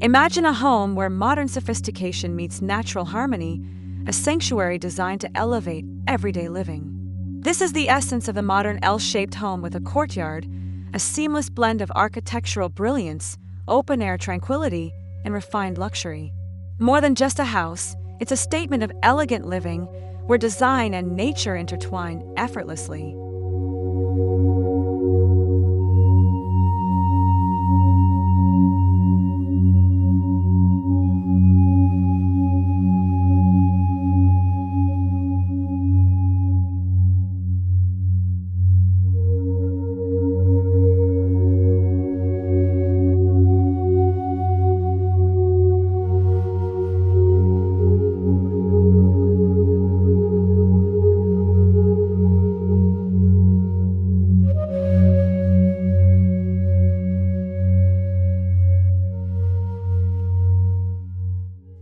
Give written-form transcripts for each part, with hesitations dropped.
Imagine a home where modern sophistication meets natural harmony, a sanctuary designed to elevate everyday living. This is the essence of the modern L-shaped home with a courtyard, a seamless blend of architectural brilliance, open-air tranquility, and refined luxury. More than just a house, it's a statement of elegant living where design and nature intertwine effortlessly.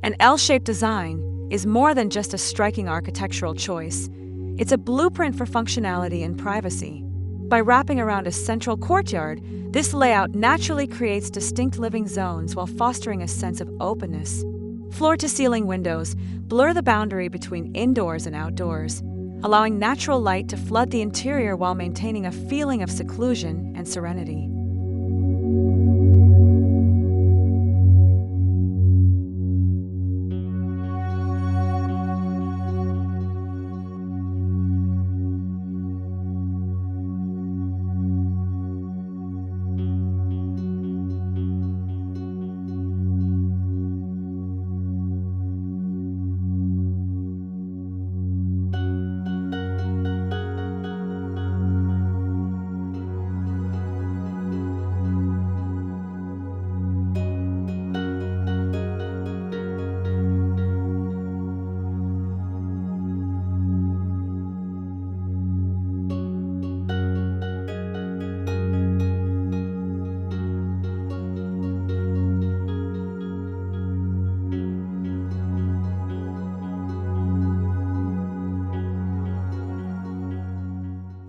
An L-shaped design is more than just a striking architectural choice. It's a blueprint for functionality and privacy. By wrapping around a central courtyard, this layout naturally creates distinct living zones while fostering a sense of openness. Floor-to-ceiling windows blur the boundary between indoors and outdoors, allowing natural light to flood the interior while maintaining a feeling of seclusion and serenity.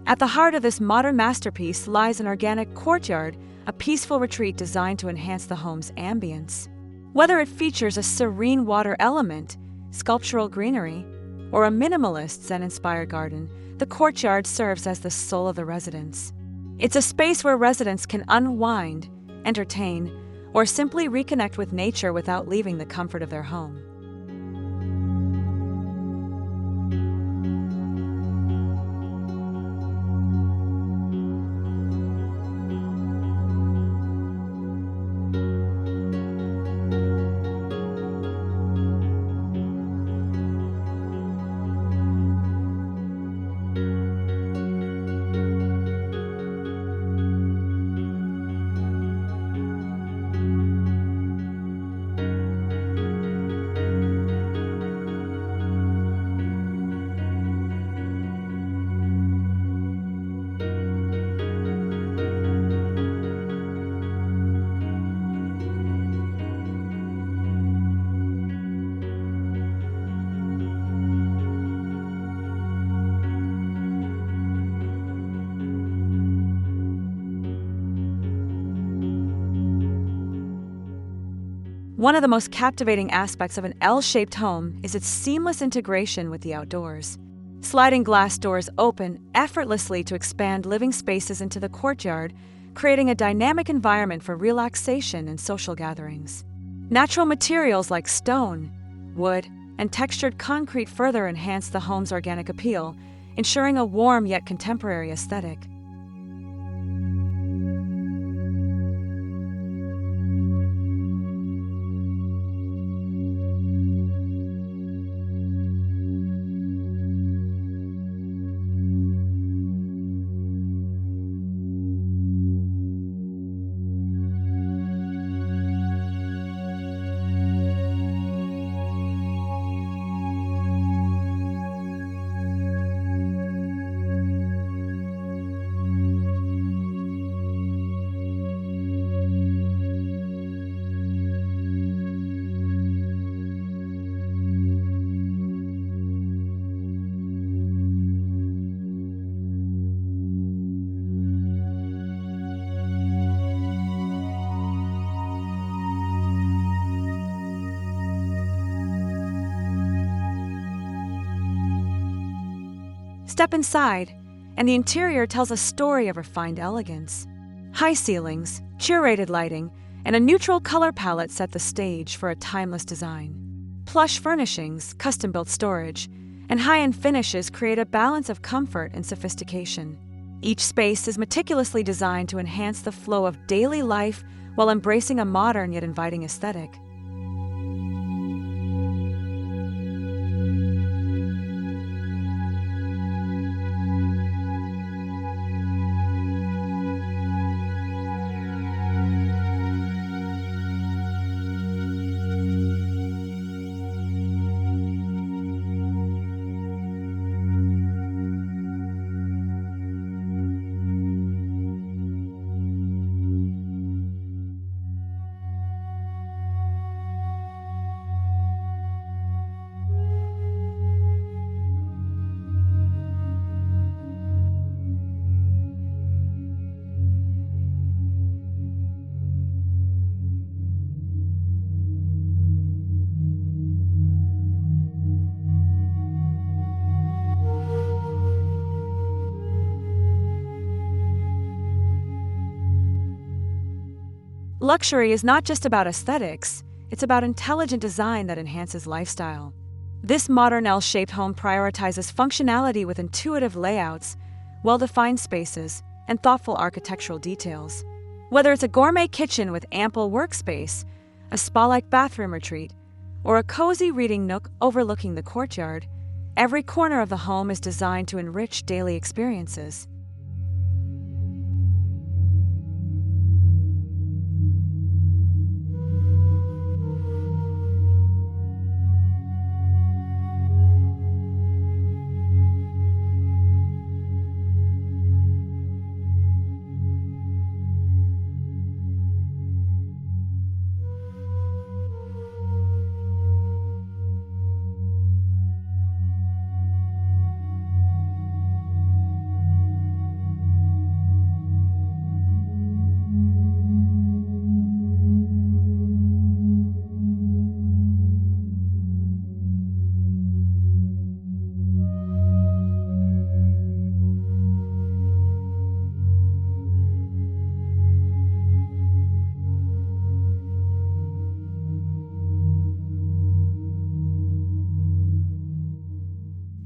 At the heart of this modern masterpiece lies an organic courtyard, a peaceful retreat designed to enhance the home's ambience. Whether it features a serene water element, sculptural greenery, or a minimalist Zen-inspired garden, the courtyard serves as the soul of the residence. It's a space where residents can unwind, entertain, or simply reconnect with nature without leaving the comfort of their home. One of the most captivating aspects of an L-shaped home is its seamless integration with the outdoors. Sliding glass doors open effortlessly to expand living spaces into the courtyard, creating a dynamic environment for relaxation and social gatherings. Natural materials like stone, wood, and textured concrete further enhance the home's organic appeal, ensuring a warm yet contemporary aesthetic. Step inside, and the interior tells a story of refined elegance. High ceilings, curated lighting, and a neutral color palette set the stage for a timeless design. Plush furnishings, custom-built storage, and high-end finishes create a balance of comfort and sophistication. Each space is meticulously designed to enhance the flow of daily life while embracing a modern yet inviting aesthetic. Luxury is not just about aesthetics, it's about intelligent design that enhances lifestyle. This modern L-shaped home prioritizes functionality with intuitive layouts, well-defined spaces, and thoughtful architectural details. Whether it's a gourmet kitchen with ample workspace, a spa-like bathroom retreat, or a cozy reading nook overlooking the courtyard, every corner of the home is designed to enrich daily experiences.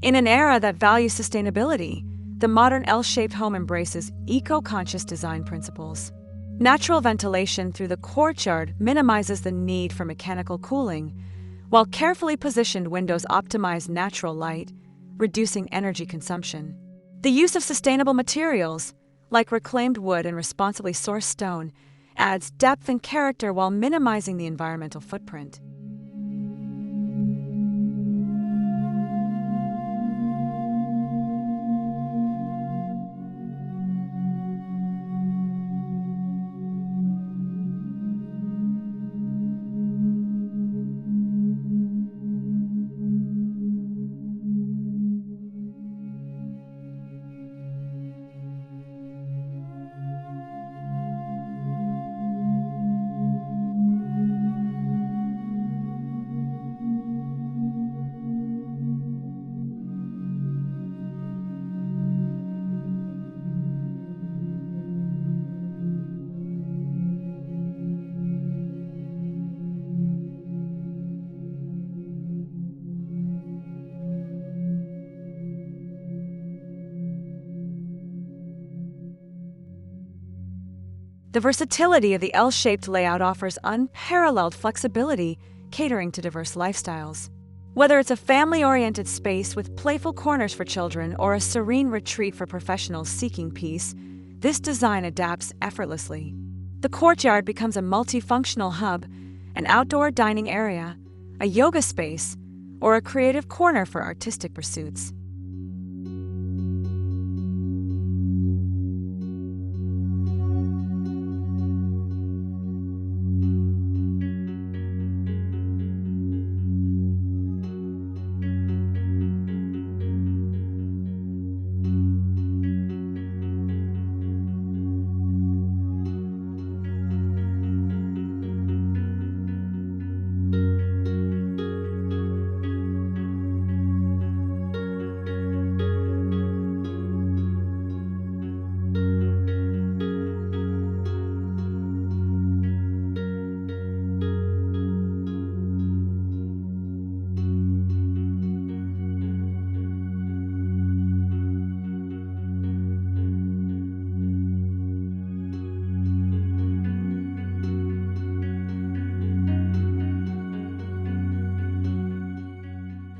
In an era that values sustainability, the modern L-shaped home embraces eco-conscious design principles. Natural ventilation through the courtyard minimizes the need for mechanical cooling, while carefully positioned windows optimize natural light, reducing energy consumption. The use of sustainable materials, like reclaimed wood and responsibly sourced stone, adds depth and character while minimizing the environmental footprint. The versatility of the L-shaped layout offers unparalleled flexibility, catering to diverse lifestyles. Whether it's a family-oriented space with playful corners for children or a serene retreat for professionals seeking peace, this design adapts effortlessly. The courtyard becomes a multifunctional hub, an outdoor dining area, a yoga space, or a creative corner for artistic pursuits.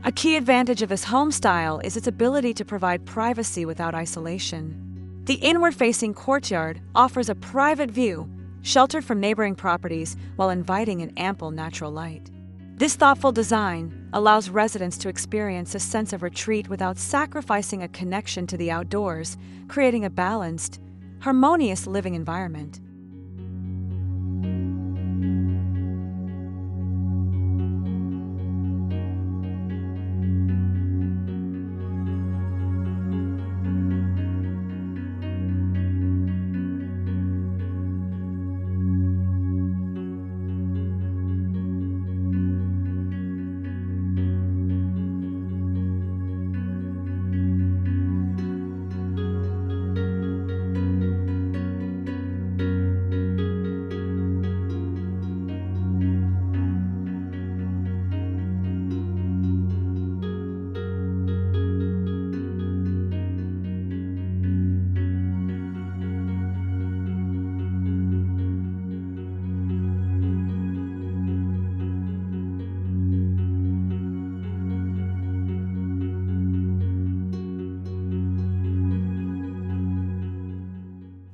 A key advantage of this home style is its ability to provide privacy without isolation. The inward-facing courtyard offers a private view, sheltered from neighboring properties while inviting an ample natural light. This thoughtful design allows residents to experience a sense of retreat without sacrificing a connection to the outdoors, creating a balanced, harmonious living environment.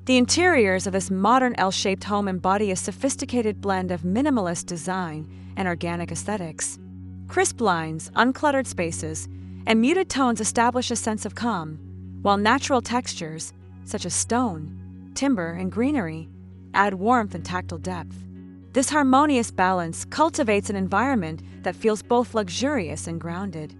The interiors of this modern L-shaped home embody a sophisticated blend of minimalist design and organic aesthetics. Crisp lines, uncluttered spaces, and muted tones establish a sense of calm, while natural textures, such as stone, timber, and greenery, add warmth and tactile depth. This harmonious balance cultivates an environment that feels both luxurious and grounded.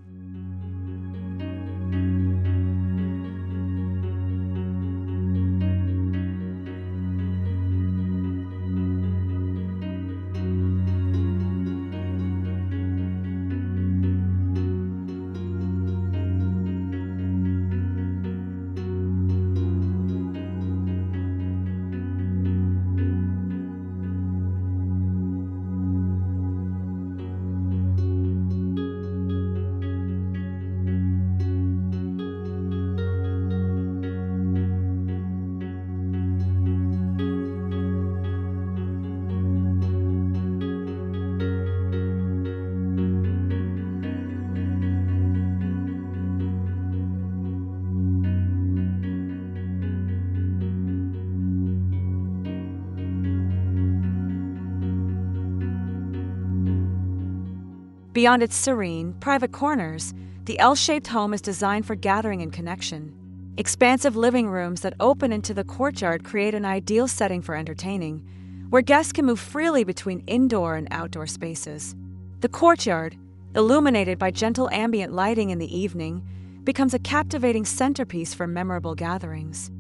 Beyond its serene, private corners, the L-shaped home is designed for gathering and connection. Expansive living rooms that open into the courtyard create an ideal setting for entertaining, where guests can move freely between indoor and outdoor spaces. The courtyard, illuminated by gentle ambient lighting in the evening, becomes a captivating centerpiece for memorable gatherings.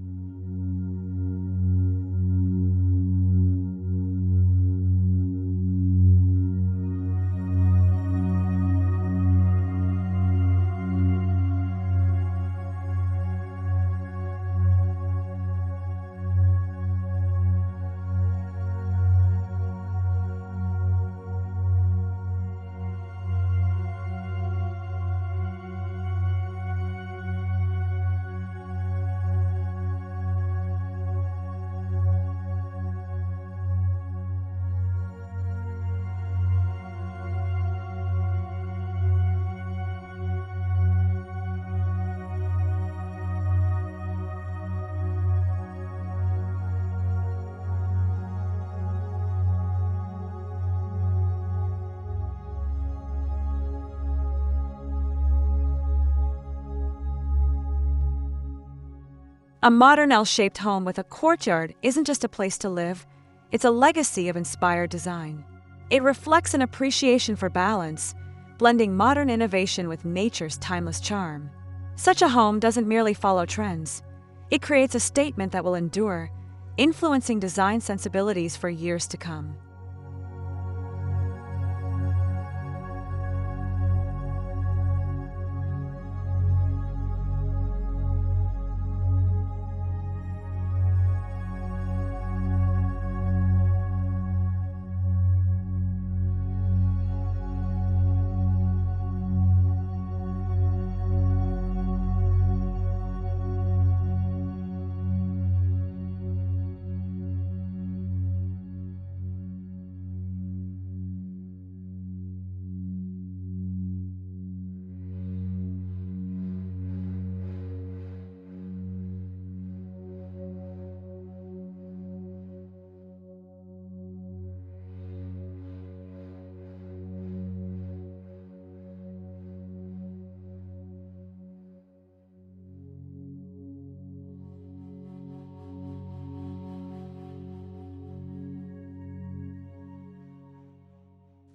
A modern L-shaped home with a courtyard isn't just a place to live, it's a legacy of inspired design. It reflects an appreciation for balance, blending modern innovation with nature's timeless charm. Such a home doesn't merely follow trends. It creates a statement that will endure, influencing design sensibilities for years to come.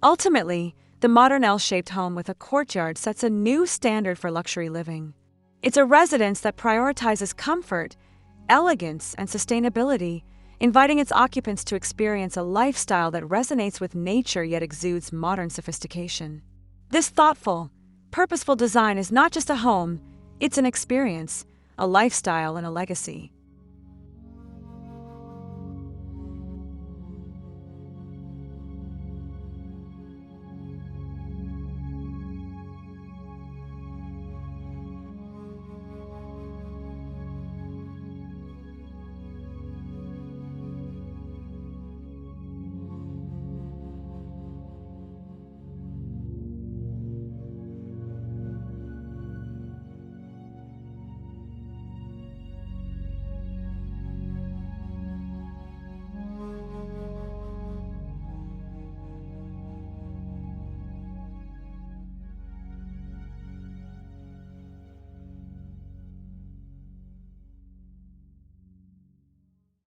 Ultimately, the modern L-shaped home with a courtyard sets a new standard for luxury living. It's a residence that prioritizes comfort, elegance, and sustainability, inviting its occupants to experience a lifestyle that resonates with nature yet exudes modern sophistication. This thoughtful, purposeful design is not just a home, it's an experience, a lifestyle, and a legacy.